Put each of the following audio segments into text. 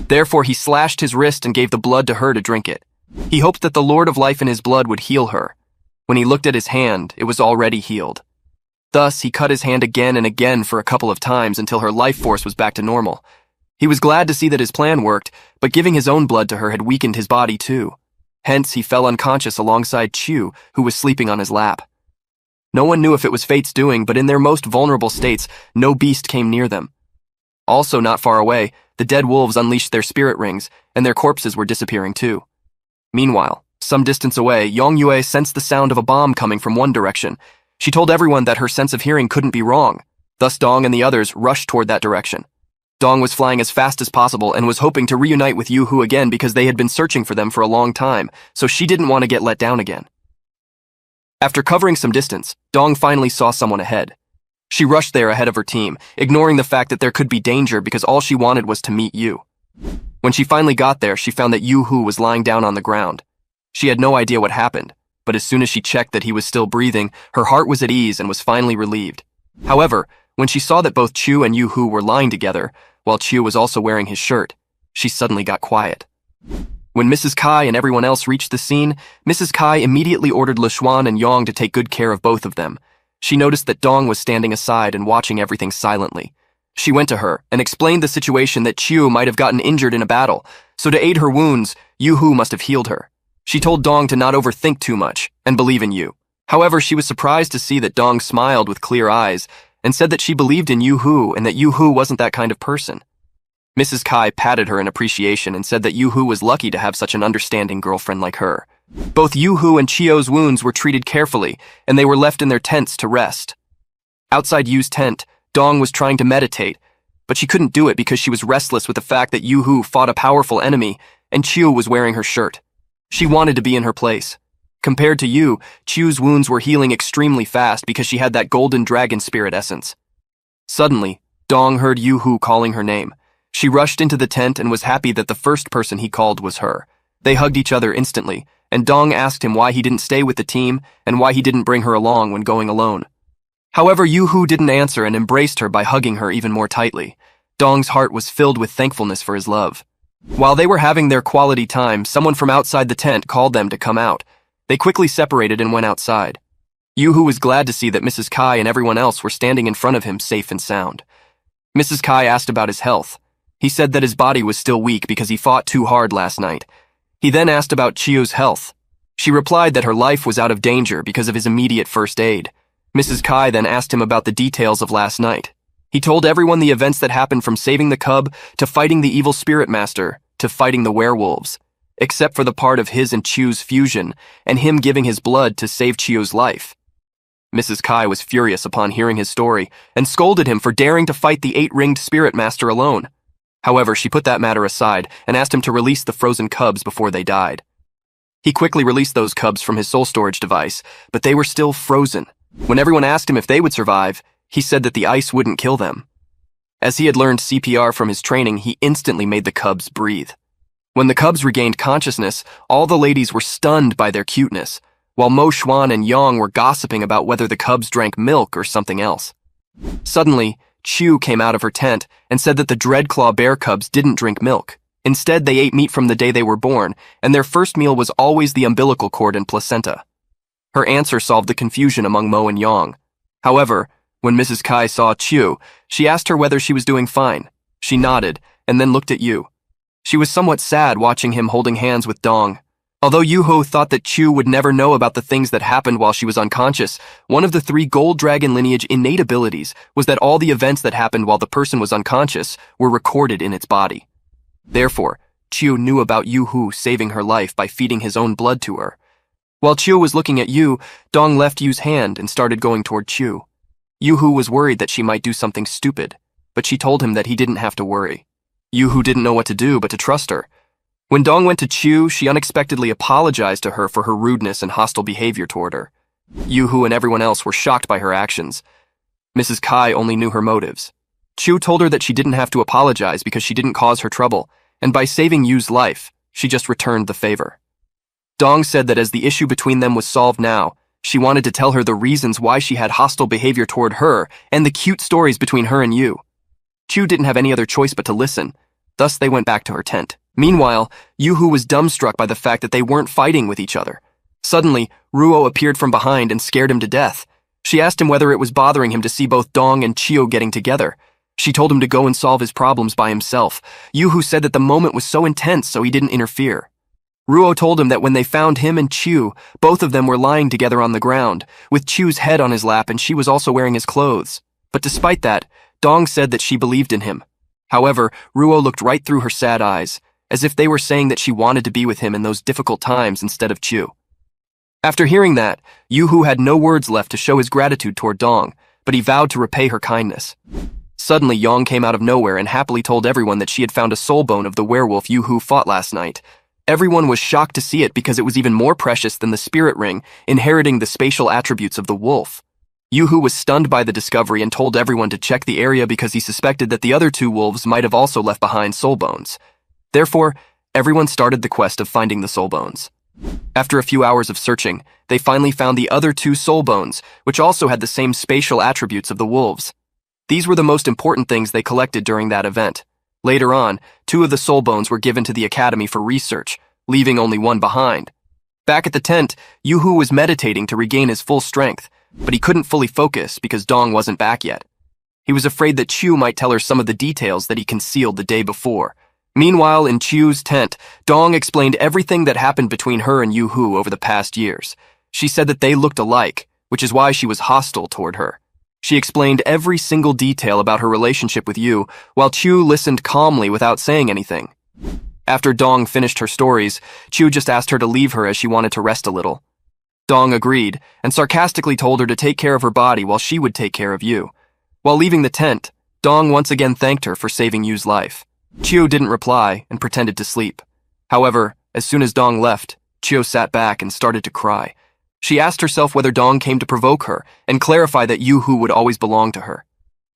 Therefore, he slashed his wrist and gave the blood to her to drink it. He hoped that the Lord of Life in his blood would heal her. When he looked at his hand, it was already healed. Thus, he cut his hand again and again for a couple of times until her life force was back to normal. He was glad to see that his plan worked, but giving his own blood to her had weakened his body too. Hence, he fell unconscious alongside Chu, who was sleeping on his lap. No one knew if it was fate's doing, but in their most vulnerable states, no beast came near them. Also, not far away, the dead wolves unleashed their spirit rings, and their corpses were disappearing too. Meanwhile, some distance away, Yongyue sensed the sound of a bomb coming from one direction. She told everyone that her sense of hearing couldn't be wrong. Thus, Dong and the others rushed toward that direction. Dong was flying as fast as possible and was hoping to reunite with Yu Hu again because they had been searching for them for a long time, so she didn't want to get let down again. After covering some distance, Dong finally saw someone ahead. She rushed there ahead of her team, ignoring the fact that there could be danger because all she wanted was to meet Yu. When she finally got there, she found that Yu Hu was lying down on the ground. She had no idea what happened, but as soon as she checked that he was still breathing, her heart was at ease and was finally relieved. However, when she saw that both Chu and Yu Hu were lying together, while Chu was also wearing his shirt, she suddenly got quiet. When Mrs. Kai and everyone else reached the scene, Mrs. Kai immediately ordered Le Xuan and Yang to take good care of both of them. She noticed that Dong was standing aside and watching everything silently. She went to her and explained the situation that Chu might have gotten injured in a battle, so to aid her wounds, Yu Hu must have healed her. She told Dong to not overthink too much and believe in Yu. However, she was surprised to see that Dong smiled with clear eyes and said that she believed in Yu Hu and that Yu Hu wasn't that kind of person. Mrs. Kai patted her in appreciation and said that Yu Hu was lucky to have such an understanding girlfriend like her. Both Yu Hu and Chio's wounds were treated carefully, and they were left in their tents to rest. Outside Yu's tent, Dong was trying to meditate, but she couldn't do it because she was restless with the fact that Yu Hu fought a powerful enemy, and Chiu was wearing her shirt. She wanted to be in her place. Compared to Yu, Chiu's wounds were healing extremely fast because she had that golden dragon spirit essence. Suddenly, Dong heard Yu Hu calling her name. She rushed into the tent and was happy that the first person he called was her. They hugged each other instantly, and Dong asked him why he didn't stay with the team and why he didn't bring her along when going alone. However, Yu Hu didn't answer and embraced her by hugging her even more tightly. Dong's heart was filled with thankfulness for his love. While they were having their quality time, someone from outside the tent called them to come out. They quickly separated and went outside. Yu Hu was glad to see that Mrs. Kai and everyone else were standing in front of him safe and sound. Mrs. Kai asked about his health. He said that his body was still weak because he fought too hard last night. He then asked about Chiu's health. She replied that her life was out of danger because of his immediate first aid. Mrs. Kai then asked him about the details of last night. He told everyone the events that happened from saving the cub to fighting the evil spirit master to fighting the werewolves, except for the part of his and Chiu's fusion and him giving his blood to save Chiu's life. Mrs. Kai was furious upon hearing his story and scolded him for daring to fight the 8-ringed spirit master alone. However, she put that matter aside and asked him to release the frozen cubs before they died. He quickly released those cubs from his soul storage device, but they were still frozen. When everyone asked him if they would survive, he said that the ice wouldn't kill them. As he had learned CPR from his training, he instantly made the cubs breathe. When the cubs regained consciousness, all the ladies were stunned by their cuteness, while Mo Xuan and Yang were gossiping about whether the cubs drank milk or something else. Suddenly, Chu came out of her tent and said that the Dreadclaw bear cubs didn't drink milk. Instead, they ate meat from the day they were born, and their first meal was always the umbilical cord and placenta. Her answer solved the confusion among Mo and Yang. However, when Mrs. Kai saw Chu, she asked her whether she was doing fine. She nodded, and then looked at Yu. She was somewhat sad watching him holding hands with Dong. Although Yu Ho thought that Chu would never know about the things that happened while she was unconscious, one of the 3 Gold Dragon lineage innate abilities was that all the events that happened while the person was unconscious were recorded in its body. Therefore, Chu knew about Yu Hu saving her life by feeding his own blood to her. While Chu was looking at Yu, Dong left Yu's hand and started going toward Chu. Yu Hu was worried that she might do something stupid, but she told him that he didn't have to worry. Yu Hu didn't know what to do but to trust her. When Dong went to Chu, she unexpectedly apologized to her for her rudeness and hostile behavior toward her. Yu Hu and everyone else were shocked by her actions. Mrs. Kai only knew her motives. Chu told her that she didn't have to apologize because she didn't cause her trouble, and by saving Yu's life, she just returned the favor. Dong said that as the issue between them was solved now, she wanted to tell her the reasons why she had hostile behavior toward her and the cute stories between her and Yu. Chu didn't have any other choice but to listen, Thus they went back to her tent. Meanwhile, Yoo-hoo was dumbstruck by the fact that they weren't fighting with each other. Suddenly, Ruo appeared from behind and scared him to death. She asked him whether it was bothering him to see both Dong and Chio getting together. She told him to go and solve his problems by himself. Yoo-hoo said that the moment was so intense, so he didn't interfere. Ruo told him that when they found him and Chiu, both of them were lying together on the ground, with Chiu's head on his lap, and she was also wearing his clothes. But despite that, Dong said that she believed in him. However, Ruo looked right through her sad eyes, as if they were saying that she wanted to be with him in those difficult times instead of Chiu. After hearing that, Yoo-hoo had no words left to show his gratitude toward Dong, but he vowed to repay her kindness. Suddenly, Yang came out of nowhere and happily told everyone that she had found a soul bone of the werewolf Yoo-hoo fought last night. Everyone was shocked to see it because it was even more precious than the spirit ring, inheriting the spatial attributes of the wolf. Yoo-hoo was stunned by the discovery and told everyone to check the area because he suspected that the other two wolves might have also left behind soul bones. Therefore, everyone started the quest of finding the soul bones. After a few hours of searching, they finally found the other two soul bones, which also had the same spatial attributes of the wolves. These were the most important things they collected during that event. Later on, 2 of the soul bones were given to the academy for research, leaving only 1 behind. Back at the tent, Yoo-hoo was meditating to regain his full strength, but he couldn't fully focus because Dong wasn't back yet. He was afraid that Chiu might tell her some of the details that he concealed the day before. Meanwhile, in Chiu's tent, Dong explained everything that happened between her and Yoo-hoo over the past years. She said that they looked alike, which is why she was hostile toward her. She explained every single detail about her relationship with Yoo, while Chiu listened calmly without saying anything. After Dong finished her stories, Chiu just asked her to leave her as she wanted to rest a little. Dong agreed, and sarcastically told her to take care of her body while she would take care of Yoo. While leaving the tent, Dong once again thanked her for saving Yoo's life. Chiu didn't reply and pretended to sleep. However, as soon as Dong left, Chiu sat back and started to cry. She asked herself whether Dong came to provoke her and clarify that Yoo-hoo would always belong to her.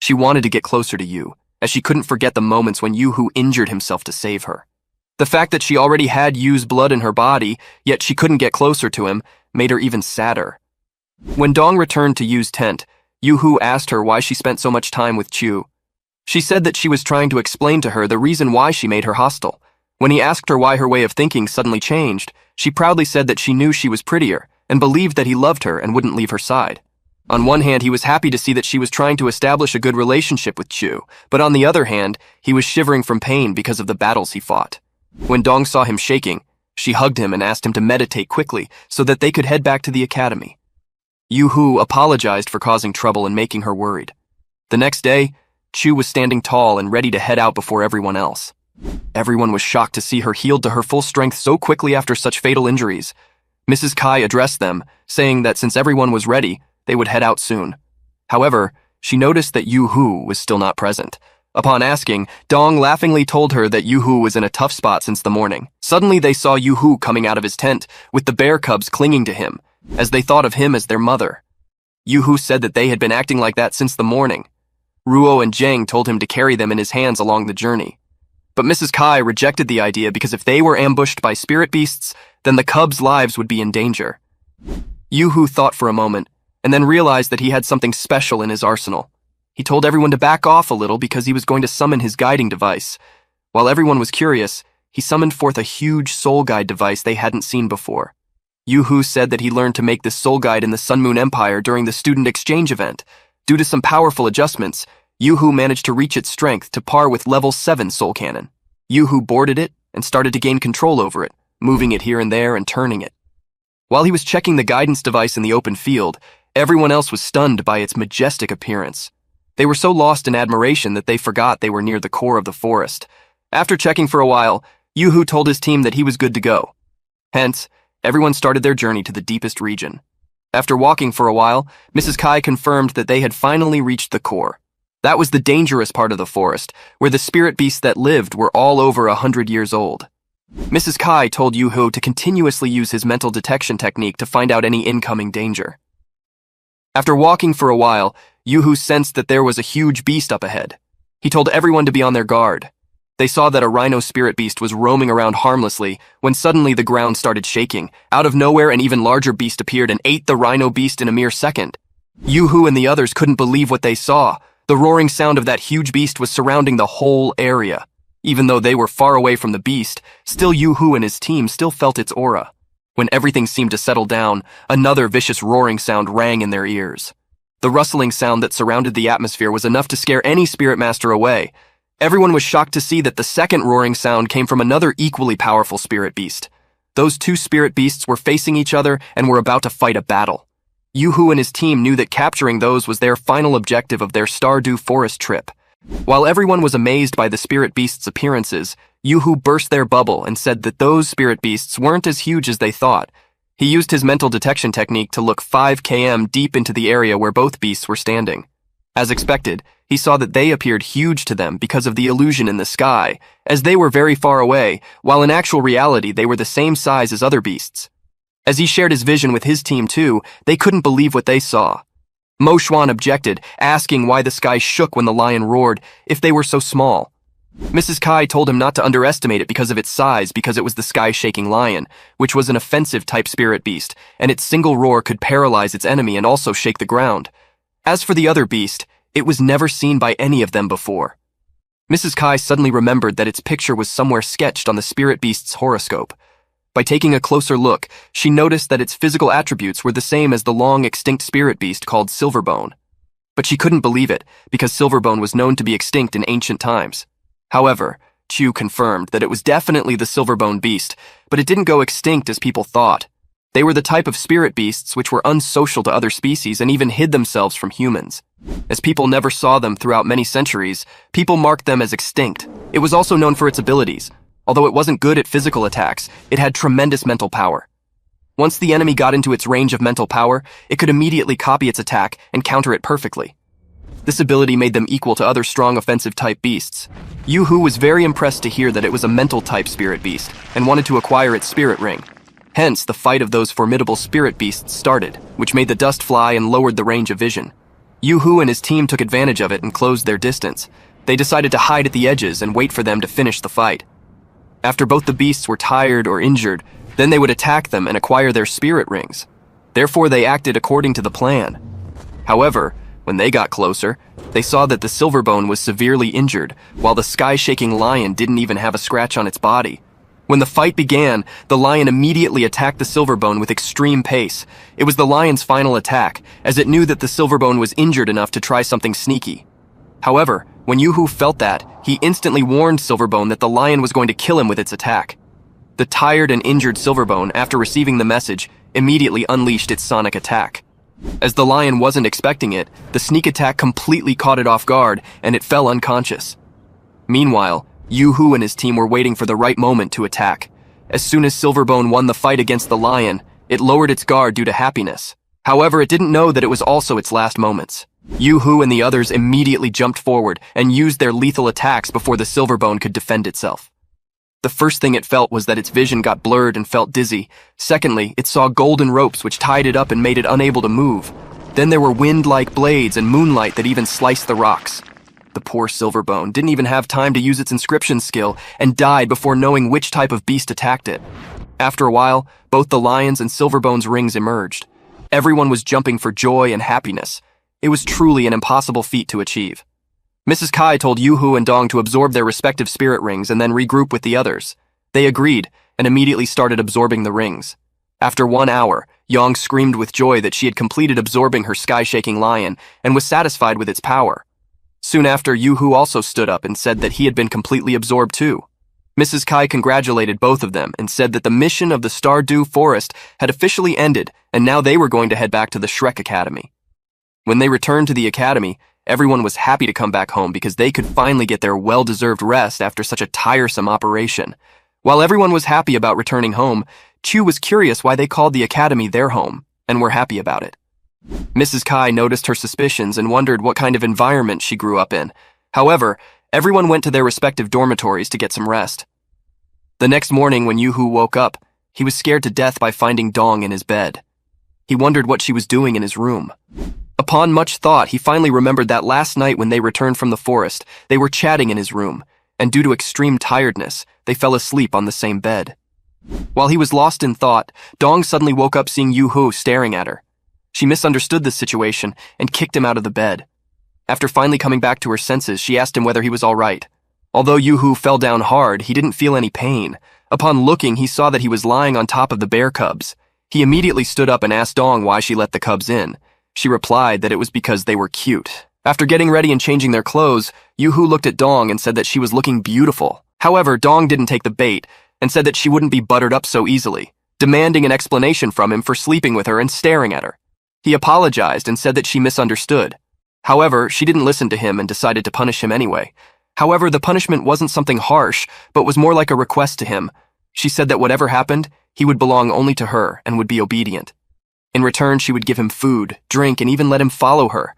She wanted to get closer to Yoo, as she couldn't forget the moments when Yoo-hoo injured himself to save her. The fact that she already had Yoo's blood in her body, yet she couldn't get closer to him, made her even sadder. When Dong returned to Yoo's tent, Yoo-hoo asked her why she spent so much time with Chiu. She said that she was trying to explain to her the reason why she made her hostile. When he asked her why her way of thinking suddenly changed, she proudly said that she knew she was prettier and believed that he loved her and wouldn't leave her side. On one hand, he was happy to see that she was trying to establish a good relationship with Chiu, but on the other hand, he was shivering from pain because of the battles he fought. When Dong saw him shaking, she hugged him and asked him to meditate quickly so that they could head back to the academy. Yoo-hoo apologized for causing trouble and making her worried. The next day, Chiu was standing tall and ready to head out before everyone else. Everyone was shocked to see her healed to her full strength so quickly after such fatal injuries. Mrs. Kai addressed them, saying that since everyone was ready, they would head out soon. However, she noticed that Yoo-hoo was still not present. Upon asking, Dong laughingly told her that Yoo-hoo was in a tough spot since the morning. Suddenly they saw Yoo-hoo coming out of his tent, with the bear cubs clinging to him, as they thought of him as their mother. Yoo-hoo said that they had been acting like that since the morning. Ruo and Zhang told him to carry them in his hands along the journey. But Mrs. Kai rejected the idea because if they were ambushed by spirit beasts, then the cubs' lives would be in danger. Yoo-hoo thought for a moment, and then realized that he had something special in his arsenal. He told everyone to back off a little because he was going to summon his guiding device. While everyone was curious, he summoned forth a huge soul guide device they hadn't seen before. Yoo-hoo said that he learned to make this soul guide in the Sun Moon Empire during the student exchange event. Due to some powerful adjustments, Yoo-hoo managed to reach its strength to par with level 7 soul cannon. Yoo-hoo boarded it and started to gain control over it, moving it here and there and turning it. While he was checking the guidance device in the open field, everyone else was stunned by its majestic appearance. They were so lost in admiration that they forgot they were near the core of the forest. After checking for a while, Yoo-hoo told his team that he was good to go. Hence, everyone started their journey to the deepest region. After walking for a while, Mrs. Kai confirmed that they had finally reached the core. That was the dangerous part of the forest, where the spirit beasts that lived were all over 100 years old. Mrs. Kai told Yoo-hoo to continuously use his mental detection technique to find out any incoming danger. After walking for a while, Yoo-hoo sensed that there was a huge beast up ahead. He told everyone to be on their guard. They saw that a rhino spirit beast was roaming around harmlessly when suddenly the ground started shaking. Out of nowhere, an even larger beast appeared and ate the rhino beast in a mere second. Yoo-hoo and the others couldn't believe what they saw. The roaring sound of that huge beast was surrounding the whole area. Even though they were far away from the beast, still Yu-Hu and his team still felt its aura. When everything seemed to settle down, another vicious roaring sound rang in their ears. The rustling sound that surrounded the atmosphere was enough to scare any spirit master away. Everyone was shocked to see that the second roaring sound came from another equally powerful spirit beast. Those two spirit beasts were facing each other and were about to fight a battle. Yu-Hu and his team knew that capturing those was their final objective of their Stardew Forest trip. While everyone was amazed by the spirit beasts' appearances, Yu-Hu burst their bubble and said that those spirit beasts weren't as huge as they thought. He used his mental detection technique to look 5 km deep into the area where both beasts were standing. As expected, he saw that they appeared huge to them because of the illusion in the sky, as they were very far away, while in actual reality they were the same size as other beasts. As he shared his vision with his team too, they couldn't believe what they saw. Mo Xuan objected, asking why the sky shook when the lion roared, if they were so small. Mrs. Kai told him not to underestimate it because of its size, because it was the sky-shaking lion, which was an offensive-type spirit beast, and its single roar could paralyze its enemy and also shake the ground. As for the other beast, it was never seen by any of them before. Mrs. Kai suddenly remembered that its picture was somewhere sketched on the spirit beast's horoscope. By taking a closer look, she noticed that its physical attributes were the same as the long-extinct spirit beast called Silverbone. But she couldn't believe it, because Silverbone was known to be extinct in ancient times. However, Chu confirmed that it was definitely the Silverbone beast, but it didn't go extinct as people thought. They were the type of spirit beasts which were unsocial to other species and even hid themselves from humans. As people never saw them throughout many centuries, people marked them as extinct. It was also known for its abilities. Although it wasn't good at physical attacks, it had tremendous mental power. Once the enemy got into its range of mental power, it could immediately copy its attack and counter it perfectly. This ability made them equal to other strong offensive-type beasts. Yu-Hu was very impressed to hear that it was a mental-type spirit beast and wanted to acquire its spirit ring. Hence, the fight of those formidable spirit beasts started, which made the dust fly and lowered the range of vision. Yu-Hu and his team took advantage of it and closed their distance. They decided to hide at the edges and wait for them to finish the fight. After both the beasts were tired or injured, then they would attack them and acquire their spirit rings. Therefore, they acted according to the plan. However, when they got closer, they saw that the Silverbone was severely injured, while the sky-shaking lion didn't even have a scratch on its body. When the fight began, the lion immediately attacked the Silverbone with extreme pace. It was the lion's final attack, as it knew that the Silverbone was injured enough to try something sneaky. However, when Yu-Hu felt that, he instantly warned Silverbone that the lion was going to kill him with its attack. The tired and injured Silverbone, after receiving the message, immediately unleashed its sonic attack. As the lion wasn't expecting it, the sneak attack completely caught it off guard, and it fell unconscious. Meanwhile, Yu-Hu and his team were waiting for the right moment to attack. As soon as Silverbone won the fight against the lion, it lowered its guard due to happiness. However, it didn't know that it was also its last moments. Yu-Hu and the others immediately jumped forward and used their lethal attacks before the Silverbone could defend itself. The first thing it felt was that its vision got blurred and felt dizzy. Secondly, it saw golden ropes which tied it up and made it unable to move. Then there were wind-like blades and moonlight that even sliced the rocks. The poor Silverbone didn't even have time to use its inscription skill and died before knowing which type of beast attacked it. After a while, both the lion's and Silverbone's rings emerged. Everyone was jumping for joy and happiness. It was truly an impossible feat to achieve. Mrs. Kai told Yu-Hu and Dong to absorb their respective spirit rings and then regroup with the others. They agreed and immediately started absorbing the rings. After 1 hour, Yang screamed with joy that she had completed absorbing her sky-shaking lion and was satisfied with its power. Soon after, Yu-Hu also stood up and said that he had been completely absorbed too. Mrs. Kai congratulated both of them and said that the mission of the Stardew Forest had officially ended and now they were going to head back to the Shrek Academy. When they returned to the academy, everyone was happy to come back home because they could finally get their well-deserved rest after such a tiresome operation. While everyone was happy about returning home, Chu was curious why they called the academy their home, and were happy about it. Mrs. Kai noticed her suspicions and wondered what kind of environment she grew up in. However, everyone went to their respective dormitories to get some rest. The next morning when Yu-Hu woke up, he was scared to death by finding Dong in his bed. He wondered what she was doing in his room. Upon much thought, he finally remembered that last night when they returned from the forest, they were chatting in his room, and due to extreme tiredness, they fell asleep on the same bed. While he was lost in thought, Dong suddenly woke up seeing Yu-Hu staring at her. She misunderstood the situation and kicked him out of the bed. After finally coming back to her senses, she asked him whether he was all right. Although Yoo-hoo fell down hard, he didn't feel any pain. Upon looking, he saw that he was lying on top of the bear cubs. He immediately stood up and asked Dong why she let the cubs in. She replied that it was because they were cute. After getting ready and changing their clothes, Yoo-hoo looked at Dong and said that she was looking beautiful. However, Dong didn't take the bait and said that she wouldn't be buttered up so easily, demanding an explanation from him for sleeping with her and staring at her. He apologized and said that she misunderstood. However, she didn't listen to him and decided to punish him anyway. However, the punishment wasn't something harsh, but was more like a request to him. She said that whatever happened, he would belong only to her and would be obedient. In return, she would give him food, drink, and even let him follow her.